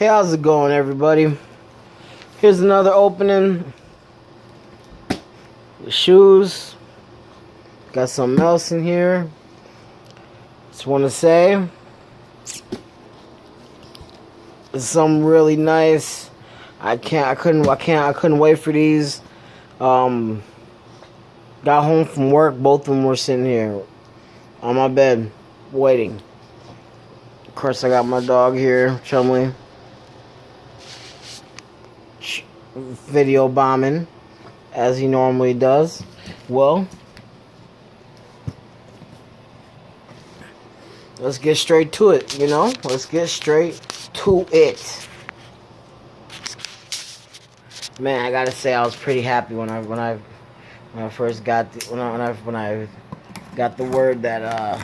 Hey, how's it going, everybody? Here's another opening. The shoes. Got something else in here. Just want to say, it's something really nice. I couldn't wait for these. Got home from work. Both of them were sitting here on my bed, waiting. Of course, I got my dog here, Chumley. Video bombing, as he normally does. Well, let's get straight to it, you know? Let's get straight to it. Man, I gotta say, I was pretty happy when I first got when I got the word that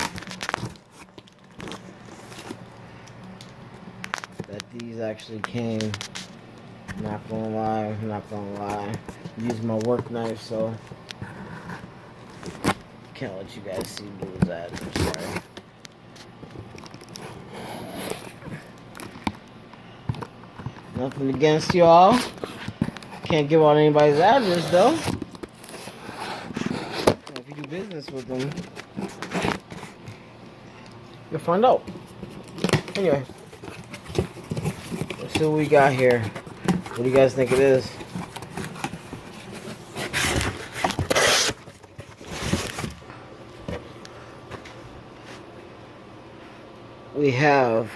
these actually came. Not gonna lie. I'm using my work knife, so can't let you guys see who's at. I'm sorry. Nothing against y'all. Can't give out anybody's address though. If you do business with them, you'll find out. Anyway, let's see what we got here. What do you guys think it is? We have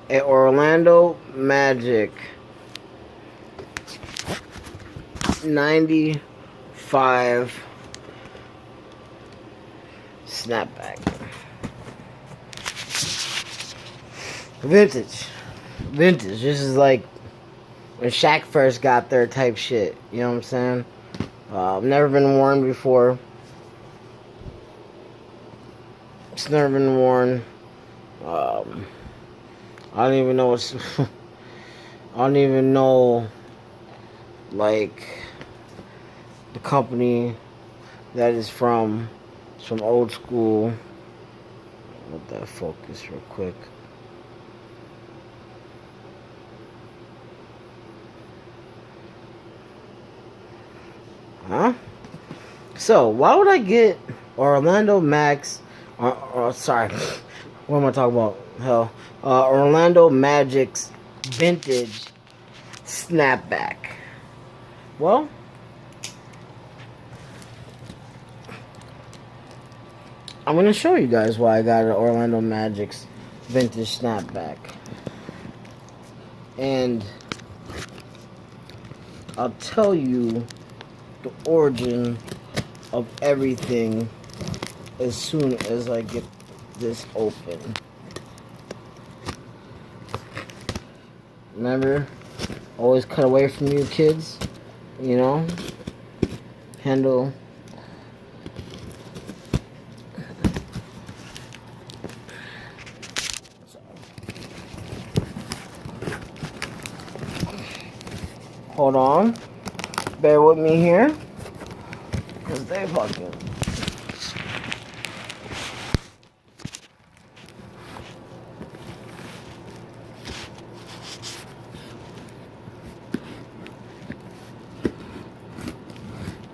an Orlando Magic 95 snapback. Vintage. This is like when Shaq first got there type shit. You know what I'm saying? Never been worn before. It's never been worn. I don't even know what's... I don't even know, like, the company that is from. It's from Old School. Let that focus real quick. Huh? So, why would I get Orlando Max... sorry. What am I talking about? Hell. Orlando Magic's vintage snapback. Well, I'm going to show you guys why I got an Orlando Magic's vintage snapback. And I'll tell you the origin of everything as soon as I get this open. Remember, always cut away from you kids, you know, handle. Hold on, bear with me here, because they fucking...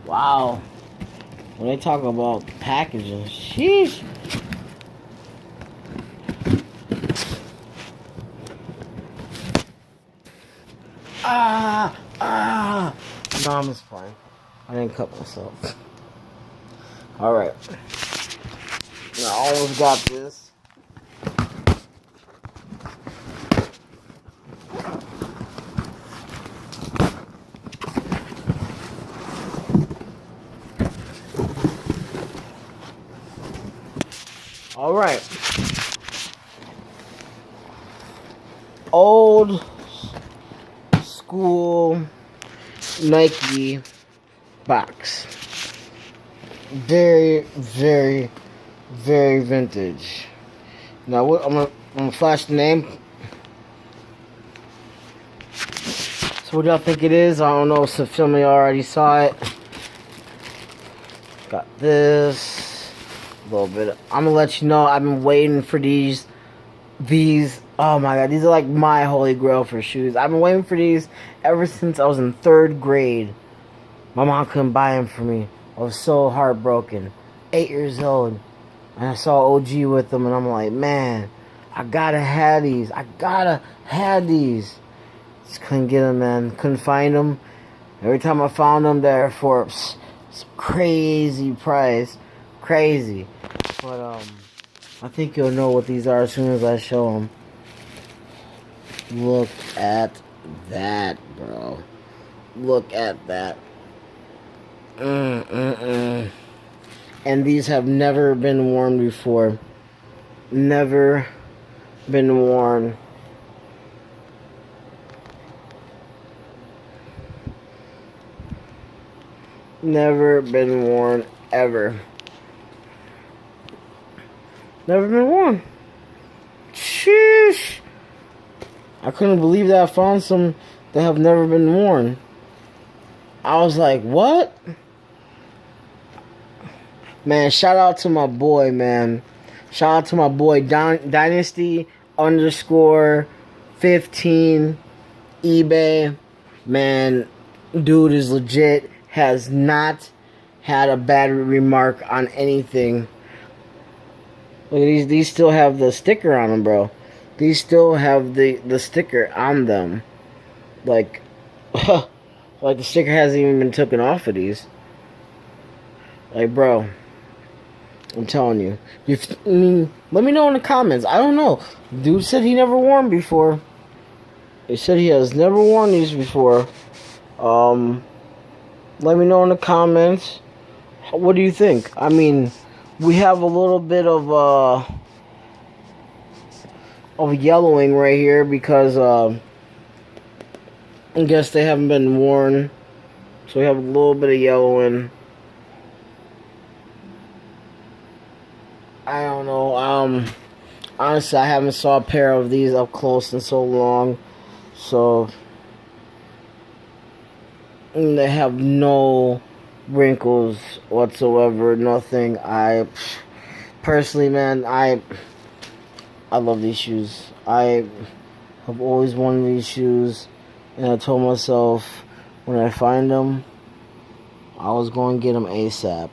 Wow. When they talk about packaging, sheesh. No, I'm just fine. I didn't cut myself. Alright. I almost got this. Alright. Old school Nike box. Very, very, very vintage. Now, I'm gonna flash the name. So, what do y'all think it is? I don't know if some film already saw it. Got this. A little bit. I'm gonna let you know. I've been waiting for these Oh my god, these are like my holy grail for shoes. I've been waiting for these ever since I was in 3rd grade. My mom couldn't buy them for me. I was so heartbroken. 8 years old. And I saw OG with them, and I'm like, man, I gotta have these. I gotta have these. Just couldn't get them, man. Couldn't find them. Every time I found them, they're for some crazy price. Crazy. But, I think you'll know what these are as soon as I show them. Look at that, bro. Look at that. And these have never been worn before. Never been worn. Never been worn ever. Never been worn. Sheesh. I couldn't believe that I found some that have never been worn. I was like, what? Man, shout out to my boy, man. Shout out to my boy, Dynasty _15 eBay. Man, dude is legit. Has not had a bad remark on anything. Look at these still have the sticker on them, bro. These still have the sticker on them. Like, like the sticker hasn't even been taken off of these. Like, bro, I'm telling you. I mean, let me know in the comments. I don't know. Dude said he never worn before. He said he has never worn these before. Let me know in the comments. What do you think? I mean, we have a little bit of yellowing right here because I guess they haven't been worn. So we have a little bit of yellowing. I don't know. Honestly, I haven't saw a pair of these up close in so long. So they have no wrinkles whatsoever. Nothing. I personally, man, I love these shoes. I have always wanted these shoes, and I told myself when I find them, I was going to get them ASAP.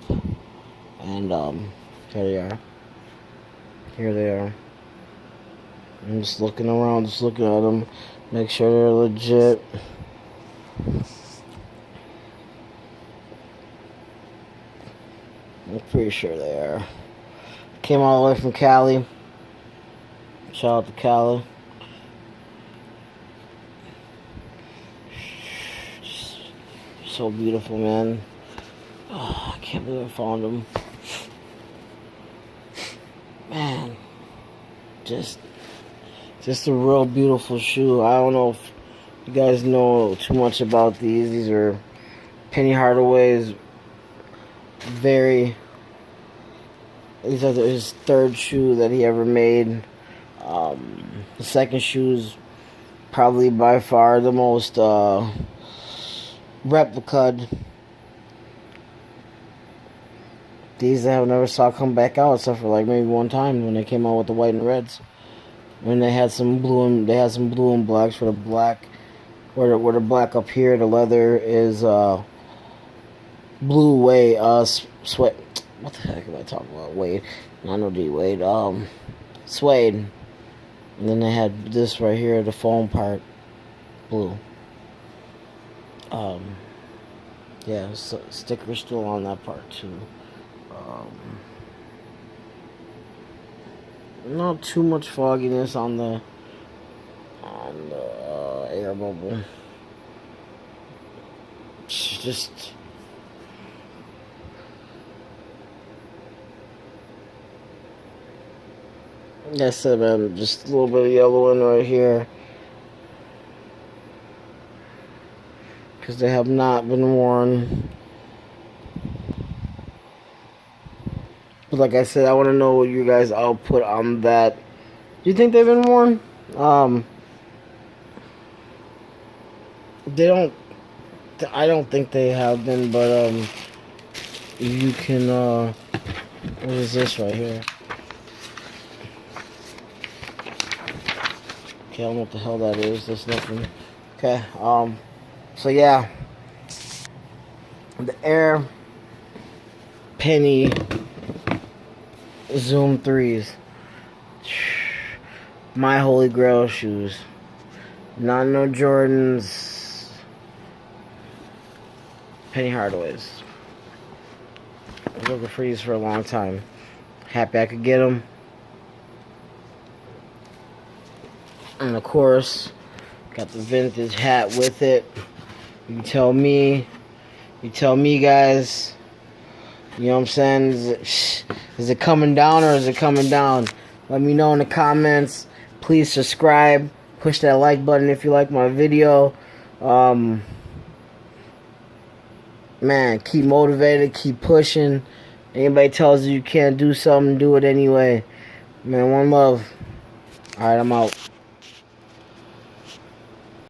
And here they are. Here they are. I'm just looking around, just looking at them, make sure they're legit. I'm pretty sure they are. Came all the way from Cali. Shout out to Cali. So beautiful, man. Oh, I can't believe I found them. Man, just a real beautiful shoe. I don't know if you guys know too much about these. These are Penny Hardaway's these are his 3rd shoe that he ever made. The 2nd shoe is probably by far the most replicated. These I never saw come back out except for like maybe one time when they came out with the white and reds. When they had some blue and blacks. For the black, where the black up here, the leather is blue sweat. What the heck am I talking about? Wade. I know D Wade. Suede. And then they had this right here, the foam part, blue. Yeah, so sticker still on that part too. Not too much fogginess on the air bubble. Just like I said, man, just a little bit of yellowing right here. Because they have not been worn. But like I said, I want to know what you guys' output on that. Do you think they've been worn? They don't. I don't think they have been, but you can. What is this right here? Okay, I don't know what the hell that is. There's nothing. Okay, so yeah. The Air Penny Zoom 3s. My Holy Grail shoes. Not no Jordans. Penny Hardaways. I was looking for these for a long time. Happy I could get them. And of course, got the vintage hat with it. You tell me guys, you know what I'm saying? Is it coming down or is it coming down? Let me know in the comments. Please subscribe. Push that like button if you like my video. Man, keep motivated, keep pushing. Anybody tells you you can't do something, do it anyway. Man, one love. Alright, I'm out.